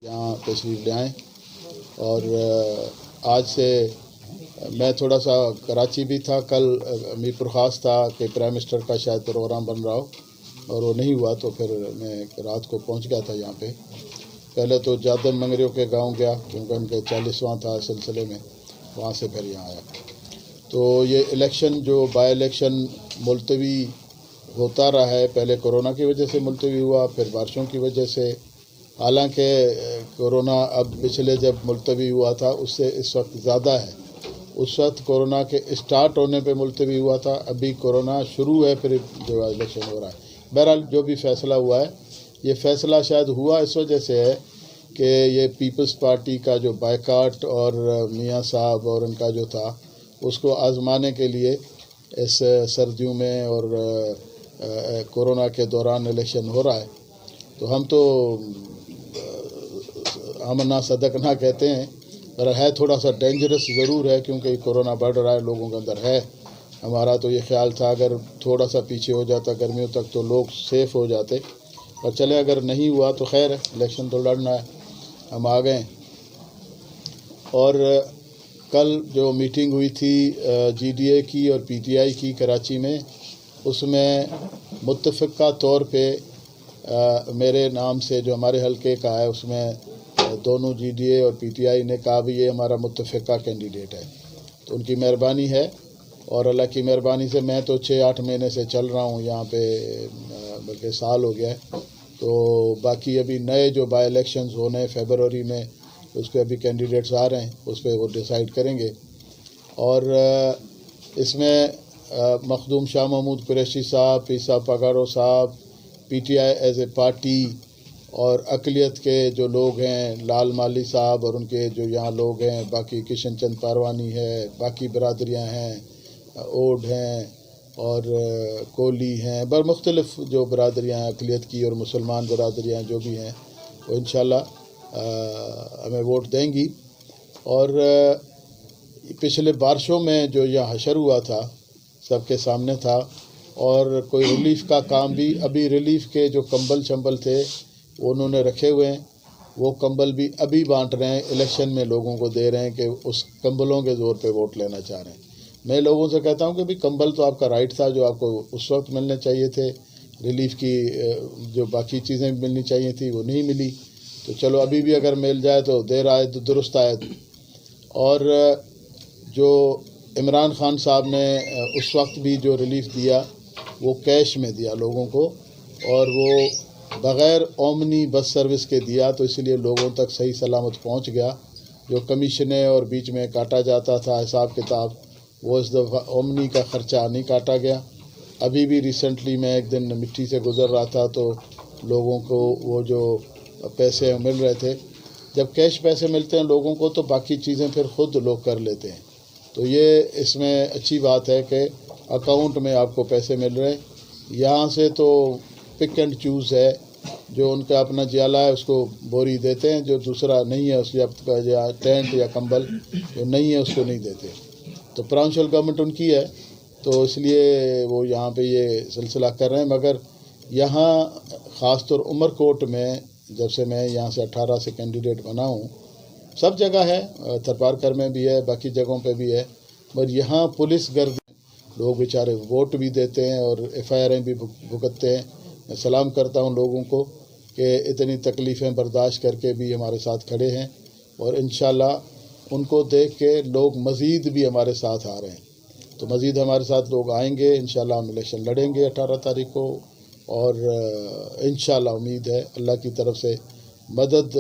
यहाँ तशरीफ़ ले आएँ। और आज से मैं थोड़ा सा कराची भी था, कल मीरपुर ख़ास था कि प्राइम मिनिस्टर का शायद प्रोग्राम बन रहा हो और वो नहीं हुआ, तो फिर मैं रात को पहुँच गया था यहाँ पे। पहले तो जादम मंगरियों के गांव गया क्योंकि उनके 40वां था सिलसिले में, वहाँ से फिर यहाँ आया। तो ये इलेक्शन जो बाई इलेक्शन मुलतवी होता रहा है, पहले कोरोना की वजह से मुलतवी हुआ, फिर बारिशों की वजह से। हालांकि कोरोना अब पिछले जब मुलतवी हुआ था उससे इस वक्त ज़्यादा है। उस वक्त कोरोना के स्टार्ट होने पे मुलतवी हुआ था, अभी कोरोना शुरू है फिर जो इलेक्शन हो रहा है। बहरहाल जो भी फ़ैसला हुआ है, ये फ़ैसला शायद हुआ इस वजह से है कि ये पीपल्स पार्टी का जो बायकाट और मियाँ साहब और उनका जो था उसको आज़माने के लिए इस सर्दियों में और कोरोना के दौरान इलेक्शन हो रहा है। तो हम तो आमना सदक ना कहते हैं, पर है थोड़ा सा डेंजरस ज़रूर है क्योंकि कोरोना बढ़ रहा है, लोगों के अंदर है। हमारा तो ये ख्याल था अगर थोड़ा सा पीछे हो जाता गर्मियों तक तो लोग सेफ़ हो जाते, पर चले अगर नहीं हुआ तो खैर है, इलेक्शन तो लड़ना है, हम आ गए। और कल जो मीटिंग हुई थी GDA की और PTI की कराची में, उसमें मुत्तफ़िक़ा तौर पे मेरे नाम से जो हमारे हलके का है उसमें दोनों GDA और PTI ने कहा भी ये हमारा मुत्तफ़िक़ा कैंडिडेट है। तो उनकी मेहरबानी है और अल्लाह की मेहरबानी से मैं तो 6-8 महीने से चल रहा हूँ यहाँ पे, बल्कि साल हो गया है। तो बाकी अभी नए जो बाई इलेक्शंस होने हैं फरवरी में, उस पर अभी कैंडिडेट्स आ रहे हैं, उस पर वो डिसाइड करेंगे। और इसमें मखदूम शाह महमूद कुरैशी साहब, पीर साहब पगारो साहब, PTI एज ए पार्टी और अक़लियत के जो लोग हैं, लाल माली साहब और उनके जो यहाँ लोग हैं, बाकी किशन चंद पारवानी है, बाकी बरादरियाँ हैं, ओड हैं और कोली हैं, बर मुख्तलिफ जो बरादरियाँ हैं अक़लियत की और मुसलमान बरादरियाँ जो भी हैं, वो इंशाल्लाह हमें वोट देंगी। और पिछले बारिशों में जो यह हशर हुआ था सबके सामने था, और कोई रिलीफ़ का काम भी, अभी रिलीफ़ के जो कंबल शंबल थे वो उन्होंने रखे हुए हैं, वो कंबल भी अभी बांट रहे हैं, इलेक्शन में लोगों को दे रहे हैं कि उस कंबलों के ज़ोर पे वोट लेना चाह रहे हैं। मैं लोगों से कहता हूं कि भाई कंबल तो आपका राइट था, जो आपको उस वक्त मिलने चाहिए थे, रिलीफ़ की जो बाकी चीज़ें मिलनी चाहिए थी वो नहीं मिली, तो चलो अभी भी अगर मिल जाए तो देर आए तो दुरुस्त आए। और जो इमरान खान साहब ने उस वक्त भी जो रिलीफ़ दिया वो कैश में दिया लोगों को, और वो बग़ैर ओमनी बस सर्विस के दिया, तो इसलिए लोगों तक सही सलामत पहुंच गया। जो कमीशनें और बीच में काटा जाता था हिसाब किताब, वो इस दफ़ा ओमनी का ख़र्चा नहीं काटा गया। अभी भी रिसेंटली मैं एक दिन मिट्टी से गुज़र रहा था तो लोगों को वो जो पैसे मिल रहे थे, जब कैश पैसे मिलते हैं लोगों को तो बाकी चीज़ें फिर ख़ुद लोग कर लेते हैं। तो ये इसमें अच्छी बात है कि अकाउंट में आपको पैसे मिल रहे हैं। यहाँ से तो पिक एंड चूज़ है, जो उनका अपना जियाला है उसको बोरी देते हैं, जो दूसरा नहीं है उसका या टेंट या कंबल जो नहीं है उसको नहीं देते। तो प्रोविंशियल गवर्नमेंट उनकी है, तो इसलिए वो यहाँ पे ये सिलसिला कर रहे हैं। मगर यहाँ ख़ास तौर उमरकोट में, जब से मैं यहाँ से 18 से कैंडिडेट बना हूँ, सब जगह है, थरपारकर में भी है, बाकी जगहों पे भी है, मगर यहाँ पुलिस गर्द लोग बेचारे वोट भी देते हैं और FIR भी भुगतते हैं। मैं सलाम करता हूँ लोगों को कि इतनी तकलीफ़ें बर्दाश्त करके भी हमारे साथ खड़े हैं, और इंशाल्लाह उनको देख के लोग मज़ीद भी हमारे साथ आ रहे हैं। तो मज़ीद हमारे साथ लोग आएंगे, इंशाल्लाह हम इलेक्शन लड़ेंगे 18 तारीख को, और इंशाल्लाह उम्मीद है अल्लाह की तरफ से मदद।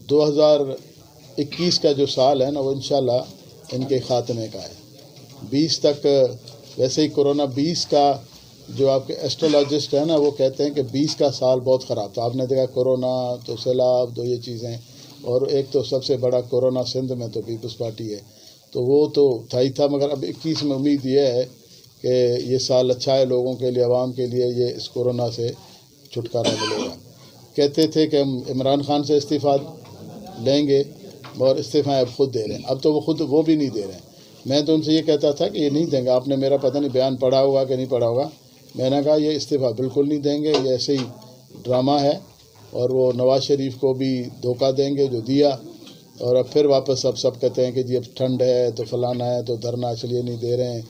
2021 का जो साल है ना, वो इंशाल्लाह इनके ख़ात्मे का है। 20 तक वैसे ही कोरोना 20 का जो आपके एस्ट्रोलॉजिस्ट हैं ना, वो कहते हैं कि 20 का साल बहुत ख़राब था। आपने देखा कोरोना तो सैलाब, तो ये चीज़ें, और एक तो सबसे बड़ा कोरोना सिंध में तो पीपल्स पार्टी है, तो वो तो था ही था। मगर अब 21 में उम्मीद ये है कि ये साल अच्छा है लोगों के लिए, आवाम के लिए, ये इस कोरोना से छुटकारा मिलेगा। कहते थे कि हम इमरान खान से इस्तीफ़ा लेंगे, और इस्तीफ़ा अब ख़ुद दे रहे हैं। अब तो वो भी नहीं दे रहे हैं। मैं तो उनसे ये कहता था कि ये नहीं देंगे। आपने मेरा पता नहीं बयान पढ़ा होगा कि नहीं पढ़ा होगा। मैंने कहा ये इस्तीफ़ा बिल्कुल नहीं देंगे, ये ऐसे ही ड्रामा है, اور وہ نواز شریف کو بھی دھوکہ دیں گے جو دیا، اور اب پھر واپس اب سب کہتے ہیں کہ جی اب ٹھنڈ ہے تو فلانا ہے تو دھرنا اس لیے نہیں دے رہے ہیں۔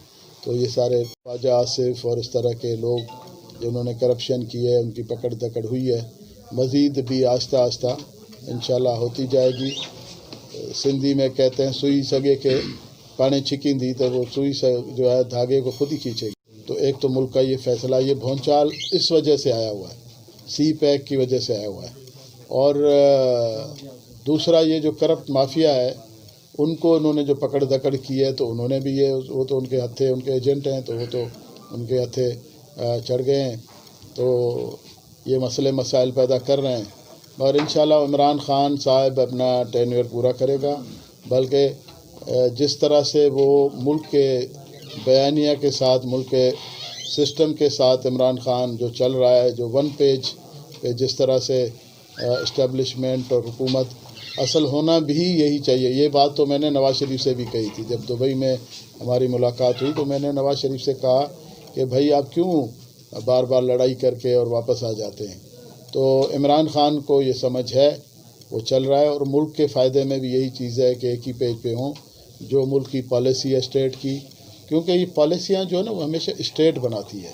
تو یہ سارے خواجہ آصف اور اس طرح کے لوگ جنہوں نے کرپشن کی ہے ان کی پکڑ دکڑ ہوئی ہے، مزید بھی آہستہ آہستہ انشاءاللہ ہوتی جائے گی۔ سندھی میں کہتے ہیں سوئی سگے کے پانے چھکیندی، تو وہ سوئی جو ہے دھاگے کو خود ہی کھینچے گی۔ تو ایک تو ملک کا یہ فیصلہ، یہ بھونچال اس وجہ سے آیا ہوا ہے، سی پیک کی وجہ سے آیا ہوا ہے، اور دوسرا یہ جو کرپٹ مافیا ہے ان کو انہوں نے جو پکڑ دکڑ کی ہے تو انہوں نے بھی وہ تو ان کے ہتھے ان کے ایجنٹ ہیں تو وہ تو ان کے ہتھے چڑھ گئے ہیں، تو یہ مسائل پیدا کر رہے ہیں۔ اور انشاءاللہ عمران خان صاحب اپنا ٹینیور پورا کرے گا، بلکہ جس طرح سے وہ ملک کے بیانیہ کے ساتھ، ملک کے سسٹم کے ساتھ عمران خان جو چل رہا ہے، جو ون پیج پہ جس طرح سے اسٹیبلشمنٹ اور حکومت اصل ہونا بھی یہی چاہیے۔ یہ بات تو میں نے نواز شریف سے بھی کہی تھی، جب دبئی میں ہماری ملاقات ہوئی تو میں نے نواز شریف سے کہا کہ بھائی آپ کیوں بار بار لڑائی کر کے اور واپس آ جاتے ہیں؟ تو عمران خان کو یہ سمجھ ہے، وہ چل رہا ہے، اور ملک کے فائدے میں بھی یہی چیز ہے کہ ایک ہی پیج پہ ہوں، جو ملک کی پالیسی ہے اسٹیٹ کی، کیونکہ یہ پالیسیاں جو ہے نا وہ ہمیشہ اسٹیٹ بناتی ہے۔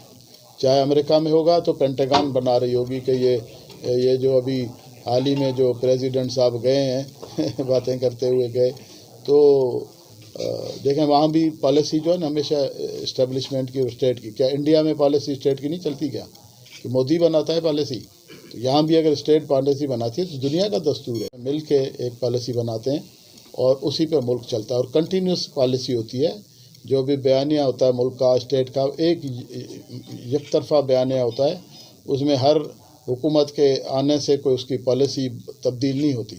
چاہے امریکہ میں ہوگا تو پینٹاگان بنا رہی ہوگی کہ یہ جو ابھی حال ہی میں جو پریزیڈنٹ صاحب گئے ہیں باتیں کرتے ہوئے گئے، تو دیکھیں وہاں بھی پالیسی جو ہے نا ہمیشہ اسٹیبلشمنٹ کی اور اسٹیٹ کی۔ کیا انڈیا میں پالیسی اسٹیٹ کی نہیں چلتی کیا؟ کہ مودی بناتا ہے پالیسی؟ تو یہاں بھی اگر اسٹیٹ پالیسی بناتی ہے تو دنیا کا دستور ہے، مل کے ایک پالیسی بناتے ہیں اور اسی پہ ملک چلتا ہے، اور کنٹینیوس پالیسی ہوتی ہے۔ جو بھی بیانیہ ہوتا ہے ملک کا، اسٹیٹ کا، ایک یک طرفہ بیانیہ ہوتا ہے، اس میں ہر حکومت کے آنے سے کوئی اس کی پالیسی تبدیل نہیں ہوتی،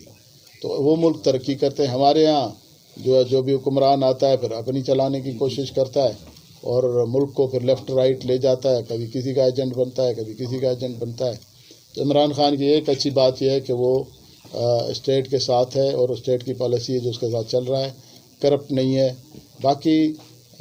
تو وہ ملک ترقی کرتے ہیں۔ ہمارے یہاں جو بھی حکمران آتا ہے پھر اپنی چلانے کی کوشش کرتا ہے اور ملک کو پھر لیفٹ رائٹ لے جاتا ہے، کبھی کسی کا ایجنٹ بنتا ہے، کبھی کسی کا ایجنٹ بنتا ہے۔ تو عمران خان کی ایک اچھی بات یہ ہے کہ وہ اسٹیٹ کے ساتھ ہے اور اسٹیٹ کی پالیسی ہے جو اس کے ساتھ چل رہا ہے، کرپٹ نہیں ہے۔ باقی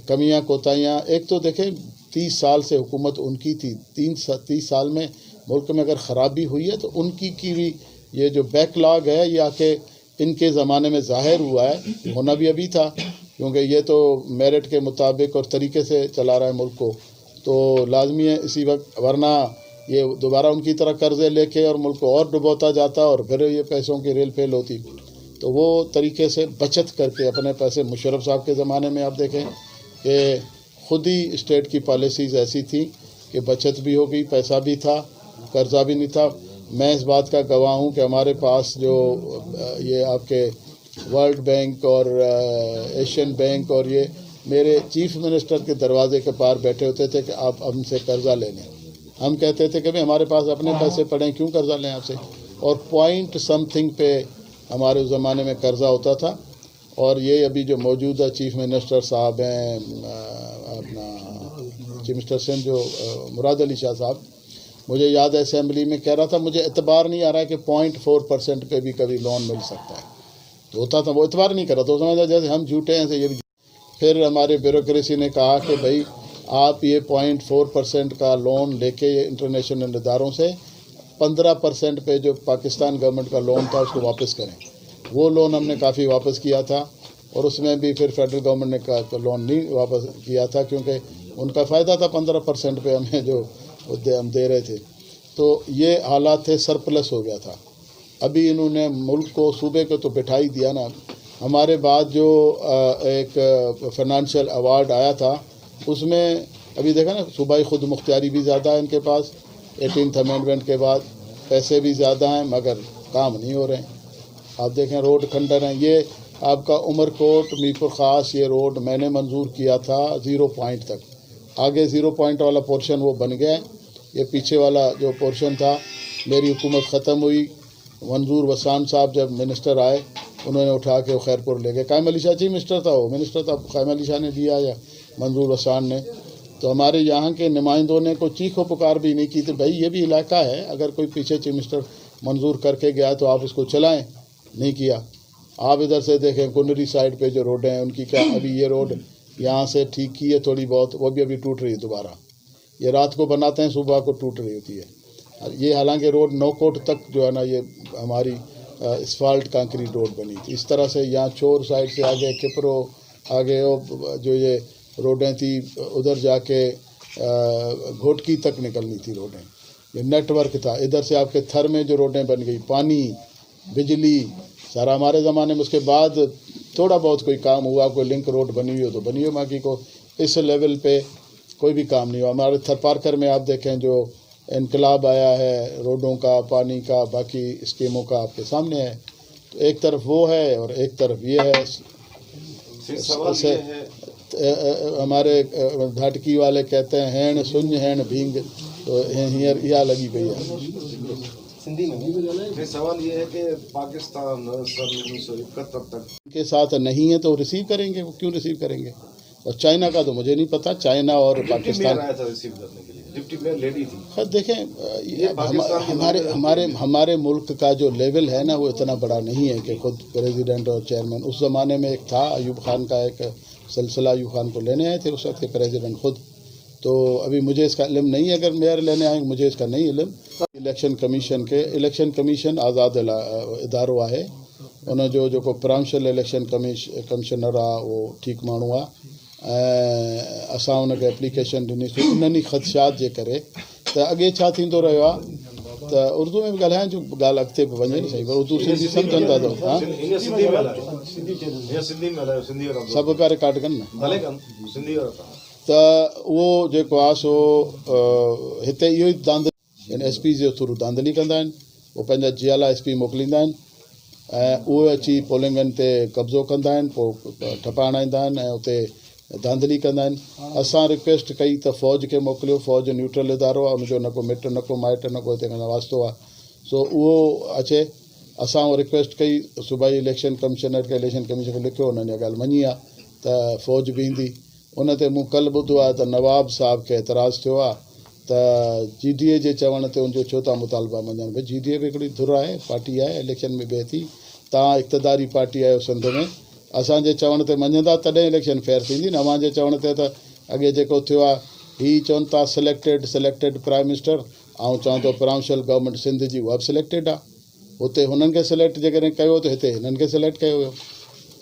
کمیاں کوتاہیاں، ایک تو دیکھیں 30 سال سے حکومت ان کی تھی، 30 سال میں ملک میں اگر خرابی ہوئی ہے تو ان کی بھی یہ جو بیک لاگ ہے یہ آ کے ان کے زمانے میں ظاہر ہوا ہے، ہونا بھی ابھی تھا، کیونکہ یہ تو میرٹ کے مطابق اور طریقے سے چلا رہا ہے ملک کو، تو لازمی ہے اسی وقت، ورنہ یہ دوبارہ ان کی طرح قرضے لے کے اور ملک کو اور ڈبوتا جاتا اور پھر یہ پیسوں کی ریل پھیل ہوتی۔ تو وہ طریقے سے بچت کر کے اپنے پیسے، مشرف صاحب کے زمانے میں آپ دیکھیں کہ خود ہی اسٹیٹ کی پالیسیز ایسی تھیں کہ بچت بھی ہو گئی، پیسہ بھی تھا، قرضہ بھی نہیں تھا۔ میں اس بات کا گواہ ہوں کہ ہمارے پاس جو یہ آپ کے ورلڈ بینک اور ایشین بینک اور یہ میرے چیف منسٹر کے دروازے کے پار بیٹھے ہوتے تھے کہ آپ ہم سے قرضہ لے لیں۔ ہم کہتے تھے کہ بھئی ہمارے پاس اپنے پیسے پڑے ہیں، کیوں قرضہ لیں آپ سے؟ اور پوائنٹ سم تھنگ پہ ہمارے اس زمانے میں قرضہ ہوتا تھا۔ اور یہ ابھی جو موجودہ چیف منسٹر صاحب ہیں، اپنا چیف منسٹر سندھ جو مراد علی شاہ صاحب، مجھے یاد ہے اسمبلی میں کہہ رہا تھا مجھے اعتبار نہیں آ رہا ہے کہ 0.4% پہ بھی کبھی لون مل سکتا ہے، تو ہوتا تھا، وہ اعتبار نہیں کر رہا، تو سمجھا جیسے ہم جھوٹے ہیں سے یہ بھی۔ پھر ہمارے بیوروکریسی نے کہا کہ بھائی آپ یہ 0.4% کا لون لے کے انٹرنیشنل اداروں سے 15% پہ جو پاکستان گورنمنٹ کا لون تھا اس کو واپس کریں۔ وہ لون ہم نے کافی واپس کیا تھا، اور اس میں بھی پھر فیڈرل گورنمنٹ نے لون نہیں واپس کیا تھا، کیونکہ ان کا فائدہ تھا 15% پہ ہمیں جو ہم دے رہے تھے۔ تو یہ حالات تھے، سرپلس ہو گیا تھا۔ ابھی انہوں نے ملک کو، صوبے کو تو بٹھا ہی دیا نا۔ ہمارے بعد جو ایک فائنانشیل ایوارڈ آیا تھا اس میں ابھی دیکھا نا، صوبائی خود مختاری بھی زیادہ ہے ان کے پاس 18th امینڈمنٹ کے بعد، پیسے بھی زیادہ ہیں مگر کام نہیں ہو رہے ہیں۔ آپ دیکھیں روڈ کھنڈر ہیں، یہ آپ کا عمر کوٹ میرپور خاص یہ روڈ میں نے منظور کیا تھا 0 پوائنٹ تک، آگے 0 پوائنٹ والا پورشن وہ بن گیا ہے، یہ پیچھے والا جو پورشن تھا میری حکومت ختم ہوئی، منظور وسان صاحب جب منسٹر آئے انہوں نے اٹھا کے خیر پور لے گئے۔ قائم علی شاہ چیف منسٹر تھا، وہ منسٹر تھا، قائم علی شاہ نے دیا یا منظور وسان نے، تو ہمارے یہاں کے نمائندوں نے کوئی چیخ و پکار بھی نہیں کی تھی، بھائی یہ بھی علاقہ ہے، اگر کوئی پیچھے چیف منسٹر منظور کر کے گیا تو آپ اس کو چلائیں، نہیں کیا۔ آپ ادھر سے دیکھیں کنری سائڈ پہ جو روڈیں ہیں ان کی کیا، ابھی یہ روڈ یہاں سے ٹھیک کی ہے تھوڑی بہت، وہ بھی ابھی ٹوٹ رہی ہے دوبارہ، یہ رات کو بناتے ہیں صبح کو ٹوٹ رہی ہوتی ہے۔ یہ حالانکہ روڈ نوکوٹ تک جو ہے نا یہ ہماری اسفالٹ کانکریٹ روڈ بنی تھی. اس طرح سے یہاں چور سائڈ سے آگے کپرو آگے جو یہ روڈیں تھی ادھر جا کے گھوٹکی تک نکلنی تھی روڈیں. یہ نیٹ ورک تھا. ادھر سے آپ کے تھر میں جو روڈیں بن گئی, پانی, بجلی سارا ہمارے زمانے میں. اس کے بعد تھوڑا بہت کوئی کام ہوا, کوئی لنک روڈ بنی ہوئی ہو تو بنی ہو, باقی کو اس لیول پہ کوئی بھی کام نہیں ہوا. ہمارے تھر پارکر میں آپ دیکھیں جو انقلاب آیا ہے روڈوں کا, پانی کا, باقی اسکیموں کا آپ کے سامنے ہے. تو ایک طرف وہ ہے اور ایک طرف یہ ہے. ہمارے دھاٹکی والے کہتے ہیں ہین سنج ہین بھینگ, تو ہیئر یہ لگی پئی ہے. سوال یہ ہے کہ پاکستان 1971 تک کے ساتھ نہیں ہے تو ریسیو کریں گے. وہ کیوں ریسیو کریں گے؟ اور چائنا کا تو مجھے نہیں پتا. چائنا اور پاکستان آیا تھا ریسیو کرنے کے لیے, ڈپٹی میئر لیڈی تھی. خیر دیکھیں ہمارے ملک کا جو لیول ہے نا وہ اتنا بڑا نہیں ہے کہ خود پریزیڈنٹ اور چیئرمین. اس زمانے میں ایک تھا ایوب خان کا ایک سلسلہ, ایوب خان کو لینے آئے تھے اس وقت کے پریزیڈنٹ خود. تو ابھی مجھے اس کا علم نہیں ہے, اگر میئر لینے آئیں مجھے اس کا نہیں علم. الیکشن کمیشن آزاد ادارو ہے. ان جو کو پرانشل الیکشن کمشنر आहे وہ ठीक माण्हू आहे. ऐं असां उनखे एप्लीकेशन ॾिनीसीं उन्हनि ई ख़दशात जे करे. त अॻे छा थींदो रहियो आहे त उर्दू में बि ॻाल्हाइण जो ॻाल्हि अॻिते बि वञे न सही, पर उर्दू सिंधी सम्झनि था. सभु पिया रिकॉर्ड कनि न. त उहो जेको आहे सो हिते इहो ई SP जे थ्रू धांधली कंदा आहिनि. उहो पंहिंजा जियाला SP मोकिलींदा आहिनि ऐं उहे अची पोलिंगनि ते कब्ज़ो कंदा आहिनि, पोइ ठपा हणाईंदा आहिनि ऐं उते धांधली कंदा आहिनि. असां रिक्वेस्ट कई त फ़ौज खे मोकिलियो. फ़ौज न्यूट्रल इदारो आहे, उनजो न को मिट न को माइट न को हिते वास्तो आहे. सो उहो अचे. असां उहो रिक्वेस्ट कई सूबाई इलेक्शन कमिशनर खे, इलेक्शन कमीशन खे लिखियो. उन्हनि इहा ॻाल्हि मञी आहे त फ़ौज बि ईंदी. उन ते मूं कल्ह ॿुधो आहे त नवाब साहब खे एतिराज़ु थियो आहे त GDA जे चवण ते उनजो छो था मुतालबा मञनि. भई GDA बि हिकिड़ी धुर आहे, पार्टी आहे, इलेक्शन में बिहे थी. तव्हां इक़्तिदारी पार्टी आहियो सिंध में, असांजे चवण ते मञंदा तॾहिं इलेक्शन फेयर थींदी न. अव्हांजे चवण ते त अॻे जेको थियो आहे हीअ चवनि था सिलेक्टेड प्राइम मिनिस्टर, ऐं चवनि थो प्रांशल गवर्नमेंट सिंध जी उहा बि सिलेक्टेड आहे. हुते हुननि खे सिलेक्ट जेकॾहिं कयो त हिते हिननि खे सिलेक्ट कयो हुयो.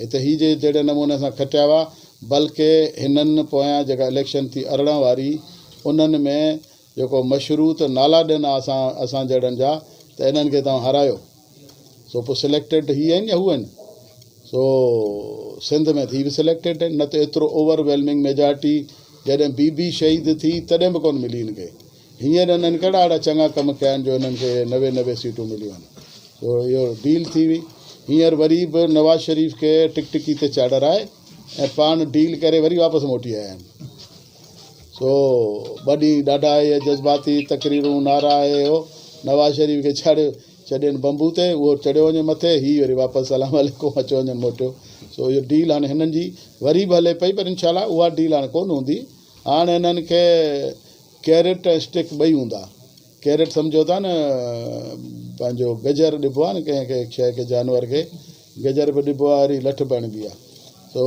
हिते हीअ जहिड़े नमूने सां खटिया हुआ. बल्कि हिननि पोयां जेका इलेक्शन थी 18 वारी, उन्हनि में जेको मशरूत नाला ॾिना असां जहिड़नि जा त इन्हनि खे तव्हां हारायो. सो पोइ सिलेक्टेड हीअ आहिनि या हू आहिनि. सो सिंध में थी बि सिलेक्टेड आहिनि. न त एतिरो ओवरवेलमिंग मेजॉरिटी जॾहिं BB शहीद थी तॾहिं बि कोन मिली हिनखे. हींअर हिननि कहिड़ा अहिड़ा चङा कम कया आहिनि जो हिननि खे 90 सीटूं मिलियूं आहिनि. सो इहो डील थी हुई. हींअर वरी बि नवाज़ शरीफ़ खे टिकटिकी ते चाढ़ाए ऐं पाण डील करे वरी वापसि मोटी आया आहिनि. सो ॿ ॾींहं ॾाढा इहे जज़्बाती तकरीरूं नारा आहे हो. नवाज़ शरीफ़ खे छॾेनि बंबू ते, उहो चढ़ियो वञे मथे, हीअ वरी वापसि सलाम वालेकुम अचो वञनि मोटियो. सो इहो डील हाणे हिननि जी वरी बि हले पई, पर इंशाल्लाह उहा डील हाणे कोन हूंदी. हाणे हिननि खे कैरेट ऐं स्टिक ॿई हूंदा. कैरेट सम्झो था न, पंहिंजो गजर ॾिबो आहे न कंहिंखे शइ खे, जानवर खे गजर बि ॾिबो आहे, वरी लठ बि हणिबी आहे. सो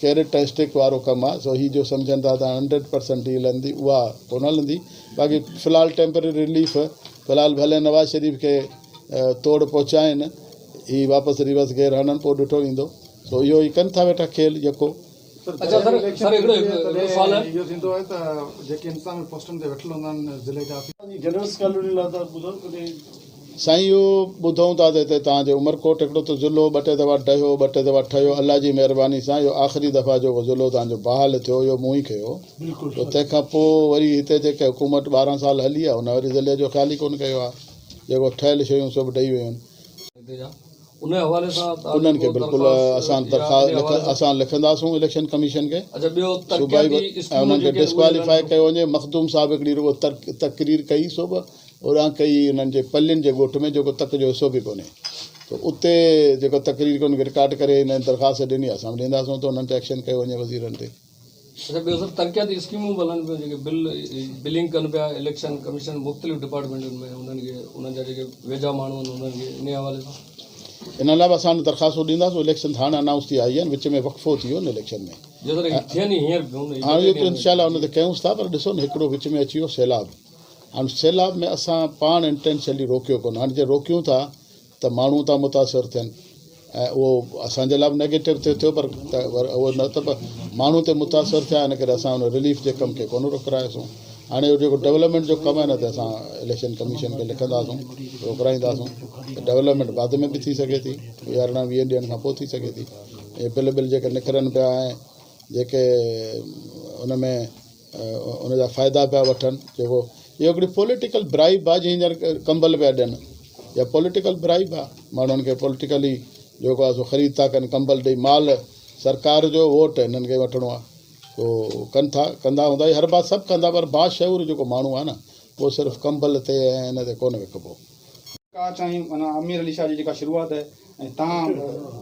कैरेट ऐं स्टिक वारो कमु आहे. सो हीअ जो सम्झनि था त 100% डील हलंदी, उहा कोन हलंदी. बाक़ी फ़िलहालु टेम्पररी रिलीफ, फ़िलहालु भले नवाज़ शरीफ़ खे तोड़ पहुचाइनि, हीअ वापसि रिवर्स गेयर हणनि, पोइ ॾिठो ईंदो. सो इहो ई कनि था वेठा खेल यको. साईं इहो ॿुधूं था त हिते तव्हांजे उमरकोट हिकिड़ो त ज़िलो 2 दफ़ा डहियो, 2 दफ़ा ठहियो. अलाह जी महिरबानी सां इहो आख़िरी दफ़ा जेको ज़िलो तव्हांजो बहाल थियो इहो मूं ई कयो. त तंहिंखां पोइ वरी हिते जेके हुकूमत 12 साल हली आहे, हुन वरी ज़िले जो ख़्यालु ई कोन कयो आहे. जेको ठहियल शयूं सभु ॾेई वियूं आहिनि. उन्हनि खे बिल्कुलु असां लिखंदासूं इलेक्शन कमीशन खे. सूबाई ऐं उन्हनि खे डिस्क्वालीफाई कयो वञे. मखदूम साहिबु हिकिड़ी रुगो तकरीर कई, सो बि ओॾां कई उन्हनि जे पल्लियुनि जे ॻोठ में जेको तक जो हिसो बि कोन्हे. त उते जेको तकरीर कोन रिकॉर्ड करे हिननि दरख़्वास्त ॾिनी, असां बि ॾींदासूं त उन्हनि ते एक्शन कयो वञे वज़ीरनि ते. ॿियो सर तरक़ियाती स्कीमूं बि हलनि पियूं जेके बिलिंग कनि पिया इलेक्शन कमीशन मुख़्तलिफ़ डिपार्टमेंटनि में. उन्हनि खे उन्हनि जा जेके वेझा माण्हू आहिनि उन्हनि खे इन हवाले सां इन लाइ असां दरख़्वास्तूं ॾींदासीं. इलेक्शन हाणे अनाउंस थी आई आहिनि, विच में वक़फ़ो थी वियो न इलेक्शन में. हाणे इहो त इंशाल्लाह हुन ते कयूंसि था, पर ॾिसो न हिकिड़ो विच में अची वियो सैलाब. हाणे सैलाब में असां पाण इंटेंशनली रोकियो कोन, हाणे जे रोकियूं था त माण्हू था मुतासिर थियनि ऐं उहो असांजे लाइ बि नेगेटिव थियो, पर उहो न त माण्हू ते मुतासिर थिया, इन करे असां हुन रिलीफ जे कम खे कोन रोकरायोसीं। हाणे उहो जेको डेवलपमेंट जो कमु आहे न, त असां इलेक्शन कमीशन खे लिखंदासीं, रोकराईंदासीं। डेवलपमेंट बाद में बि थी सघे थी, 11-20 ॾींहंनि खां पोइ थी सघे थी। इहे बिल जेके निकिरनि पिया ऐं जेके उन में उनजा फ़ाइदा पिया वठनि, जेको इहो हिकिड़ी पॉलिटिकल ब्राइब आहे, जीअं हींअर कंबल पिया ॾियनि, या पॉलिटिकल ब्राइब आहे। माण्हुनि खे पॉलिटिकली जेको आहे सो ख़रीद था कनि, कंबल ॾेई माल सरकार जो वोट हिननि खे वठिणो आहे, पोइ कंदा हूंदा, हर बार सभु कंदा, पर बाशऊर जेको माण्हू आहे न, उहो सिर्फ़ु कंबल ते ऐं हिन ते कोन विकिबो। का चाहिए माना अमीर अली शाह जी जेका शुरूआत है, तव्हां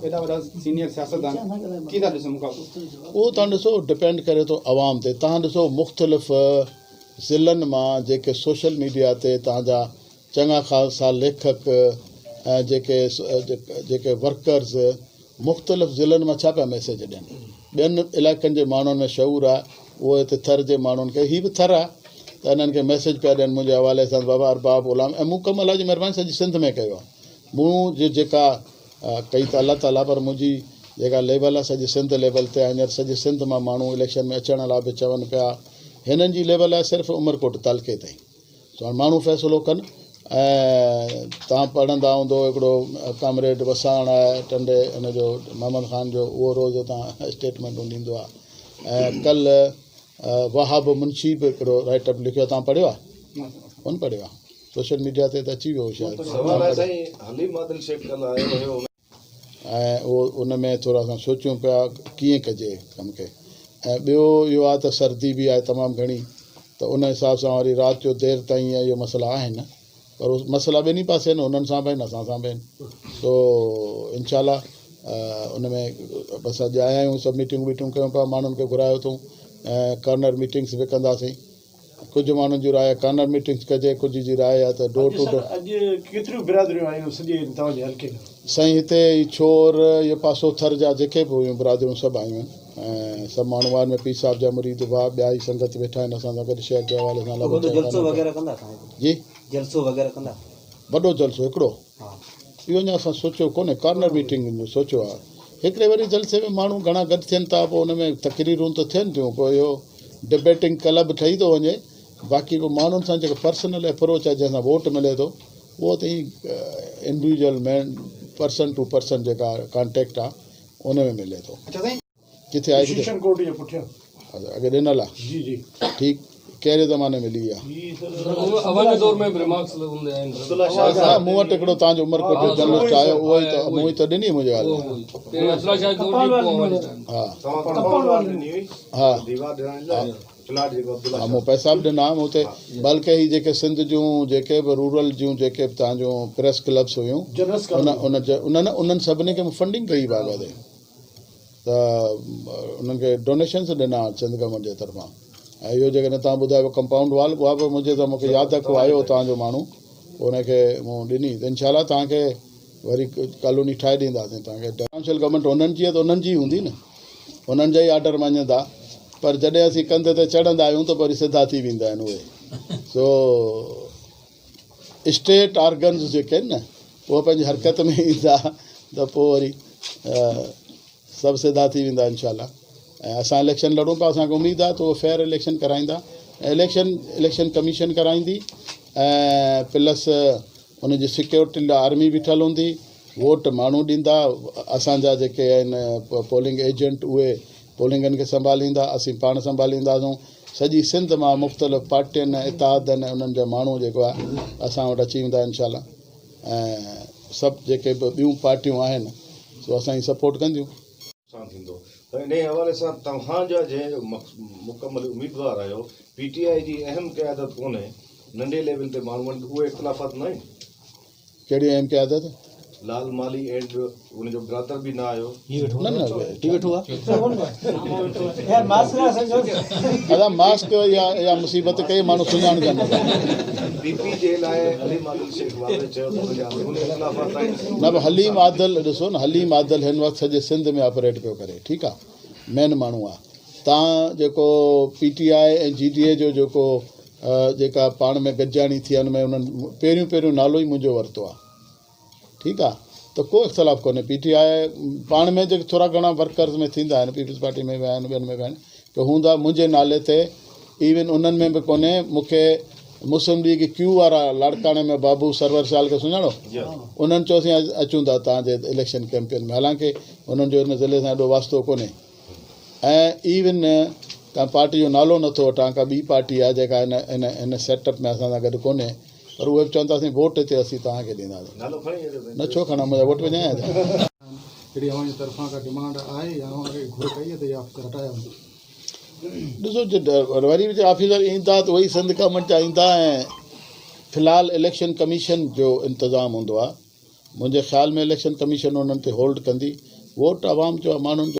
एॾा वॾा सीनियर सियासतदान कीअं था ॾिसो मुक़ाबिलो? उहो तव्हां ॾिसो, डिपेंड करे थो अवाम ते। तव्हां ॾिसो मुख़्तलिफ़ ज़िलनि मां जेके सोशल मीडिया ते तव्हांजा चङा ख़ासा लेखक ऐं जेके वर्कर्स मुख़्तलिफ़ ज़िलनि मां छा पिया मैसेज ॾियनि, ॿियनि इलाइक़नि जे माण्हुनि में शऊर आहे, उहो हिते थर जे माण्हुनि खे, हीअ बि थर आहे, त हिननि खे मैसेज पिया ॾियनि मुंहिंजे हवाले सां बाबा अरबाब ग़ुलाम। ऐं मूं कमु अलाह जी महिरबानी सॼी सिंध में कयो आहे, मूं जेका कई त अलाह ताला, पर मुंहिंजी जेका लेवल आहे सॼी सिंध लेवल ते आहे। हींअर सॼी सिंध मां माण्हू इलेक्शन में अचण लाइ बि चवनि पिया, हिननि जी लेवल आहे सिर्फ़ु उमरकोट तालके ताईं। सो हाणे माण्हू फ़ैसिलो कनि। ऐं तव्हां पढ़ंदा हूंदो हिकिड़ो कामरेड वसाण आहे टंडे, हिनजो मोहम्मद ख़ान जो, उहो रोज़ु तव्हां स्टेटमेंटूं ॾींदो आहे। ऐं कल्ह वहाब मुंशी बि हिकिड़ो राइटअप लिखियो, तव्हां पढ़ियो आहे? कोन पढ़ियो आहे? सोशल मीडिया ते त अची वियो शायदि। ऐं उहो उन में थोरा असां सोचियूं पिया कीअं कजे कम खे। ऐं ॿियो इहो आहे त सर्दी बि आहे तमामु घणी, त उन हिसाब सां वरी राति जो देरि ताईं इहो मसइला आहिनि, पर उहो मसइला ॿिन्ही पासे आहिनि, उन्हनि सां बि आहिनि, असां सां बि आहिनि। सो इनशाला उन में बसि अॼु आया आहियूं, सभु मीटिंगूं कयूं पिया, माण्हुनि खे घुरायो अथऊं, ऐं कार्नर मीटिंग्स बि कंदासीं। कुझु माण्हुनि जी राय कार्नर मीटिंग्स कजे, कुझु जी राय आहे त डोर टू डोर। अॼु केतिरियूं बिरादरियूं आहियूं सॼे तव्हांजे हल्के में? साईं हिते छोर इहो पासो थर जा जेके बि हुयूं बिरादरियूं सभु आयूं आहिनि, ऐं सभु माण्हू वार में पीर साहिब जा मुरीद हुआ, ॿिया ई संगत वेठा आहिनि असां सां गॾु शहर जे हवाले सां। जी जलसो वग़ैरह कंदा? वॾो जलसो हिकिड़ो, इहो अञा असां सोचियो कोन्हे, कार्नर मीटिंग जो सोचियो आहे। हिकिड़े वरी जलसे में माण्हू घणा गॾु थियनि था, पोइ हुन में तकरीरूं त थियनि थियूं, पोइ इहो डिबेटिंग क्लब ठही थो वञे। बाक़ी को माण्हुनि सां जेको पर्सनल अप्रोच आहे, जंहिंसां वोट मिले थो, उहो त इंडिविजुअल पर्सन टू पर्सन जेका कॉन्टेक्ट आहे उन में मिले थो। किथे आहे? अॻे ॾिनल आहे? जी जी, ठीकु, कहिड़े ज़माने में ली आहे? मूं वटि हिकिड़ो तव्हांजो उमरकोट जो जर्नलिस्ट आयो, उहो ई त ॾिनी मुंहिंजे हाल। हा मूं पैसा बि ॾिना हुते, बल्कि ही जेके सिंध जूं जेके बि रूरल जूं जेके बि तव्हांजूं प्रेस क्लब्स हुयूं, उन्हनि सभिनी खे फंडिंग कई बाक़ाइदे, त उन्हनि खे डोनेशन्स ॾिना सिंध गवर्नमेंट जे तरफ़ां। ऐं इहो जेकॾहिं तव्हां ॿुधायो कंपाउंड वाल, उहा बि मुंहिंजे त मूंखे यादि आहे को आयो तव्हांजो माण्हू, उनखे मूं ॾिनी। त इनशाला तव्हांखे वरी कॉलोनी ठाहे ॾींदासीं तव्हांखे। काउंसिल गवर्नमेंट उन्हनि जी आहे त उन्हनि जी हूंदी न, उन्हनि जा ई ऑडर मञंदा, पर जॾहिं असीं कंधे ते चढ़ंदा आहियूं त वरी सिधा थी वेंदा आहिनि उहे। सो स्टेट ऑर्गन्स जेके आहिनि न, उहे पंहिंजी हरकत में ईंदा त पोइ वरी सभु सिधा थी वेंदा इनशाला। ऐं असां इलेक्शन लड़ूं पिया, असांखे उमेदु आहे त उहो फेयर इलेक्शन कराईंदा, इलेक्शन कमीशन कराईंदी, ऐं प्लस उनजी सिक्योरिटी लाइ आर्मी बीठल हूंदी, वोट माण्हू ॾींदा, असांजा जेके आहिनि पोलिंग एजेंट उहे पोलिंगनि खे संभालींदा, असीं पाण संभालींदासूं। सॼी सिंध मां मुख़्तलिफ़ पार्टियुनि इत्तेहादनि ऐं उन्हनि जो माण्हू जेको आहे असां वटि अची वेंदा इनशाला। ऐं सभु जेके बि ॿियूं पार्टियूं आहिनि सो असांजी सपोर्ट कंदियूं। त इन हवाले सां तव्हांजा जंहिं मुकमल उम्मीदवार आहियो, PTI जी अहम क़यादत कोन्हे, नंढे लेवल ते माण्हुनि उहे इख़्तिलाफ़ात न आहिनि? कहिड़ी अहम क़यादत? लाल माली एंड उनजो ब्रादर बि न आयो? दादा मास्क या मुसीबत कई माण्हू सुञाणजनि न। हलीम आदल ॾिसो न, हलीम आदल हिन वक़्तु सॼे सिंध में ऑपरेट पियो करे, ठीकु आहे, मेन माण्हू आहे। तव्हां जेको PTI ऐं GDA जो जेको जेका पाण में गॾिजाणी थी हुन में उन्हनि पहिरियों नालो ई मुंहिंजो वरितो आहे। ठीकु आहे, त को इख़्तिलाफ़ु कोन्हे। PTI पाण में जेके थोरा घणा वर्कर्स में थींदा आहिनि, पीपल्स पार्टी में बि आहिनि, ॿियनि में बि आहिनि, त हूंदा मुंहिंजे नाले ते। इवन उन्हनि में बि कोन्हे। मूंखे मुस्लिम लीग क्यू वारा लाड़काणे में बाबू सरवर साल खे सुञाणो, उन्हनि चयोसीं अचूं था तव्हांजे इलेक्शन कैंपेन में, हालांकि उन्हनि जो हिन ज़िले सां एॾो वास्तो कोन्हे। ऐं इवन का पार्टी जो नालो नथो वठां, का ॿी पार्टी आहे जेका हिन सेटअप में असां सां गॾु कोन्हे, पर उहे बि चवनि था असीं वोट हिते असीं तव्हांखे ॾींदासीं। न छो खणा, मुंहिंजा वोट विञाया हिकिड़ी अवां जी तरफ़ां का डिमांड आहे या घुर कई आहे त इहा ऑफिसर हटाया वञे? ॾिसो, वरी बि ऑफिसर ईंदा त उहे सिंध गवर्नमेंट जा ईंदा। ऐं फ़िलहालु इलेक्शन कमीशन जो इंतज़ामु हूंदो आहे। मुंहिंजे ख़्याल में इलेक्शन कमीशन उन्हनि ते होल्ड कंदी। वोट आवाम जो माण्हुनि जो